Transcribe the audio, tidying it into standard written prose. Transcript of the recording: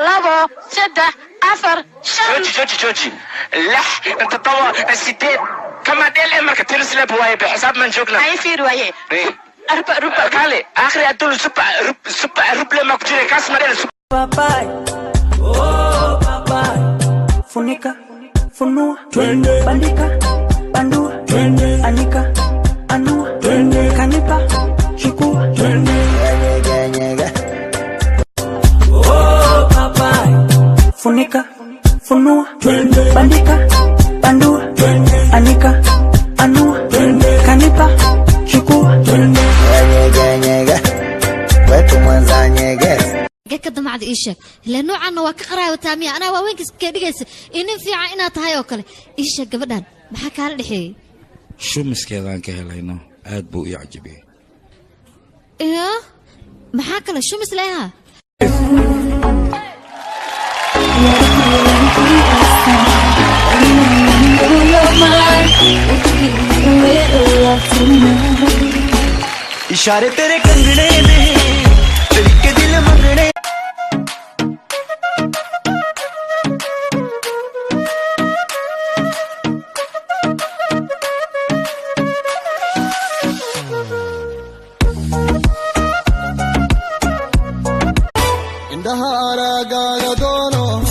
labo saddex afar shan jooji lix inta toba sideed kama dheel marka tirislab waaye bixisaab man joogna ay fiir waaye ruba kale akhri adul suba ruble ma ku jiray kaas ma dheel papai oh papai funika funua bandika bandua anika anua kanipa chukua nyega oh papai funika funua bandika bandua anika anua kanipa chukua nyega wetu mwanza nyega كده ما عاد إيشك لأنه عنا وكقرأ وتامية أنا وين كده جالس إن في عينها تهاي وكله إيشك قبلنا ما حكى على الحين شو مسكين كهلينا عاد بو يعجبه إيه ما حكى له شو مثلها इशारे तेरे कंगने में दिल के दिल मंगने इंदहारा गाना दोनों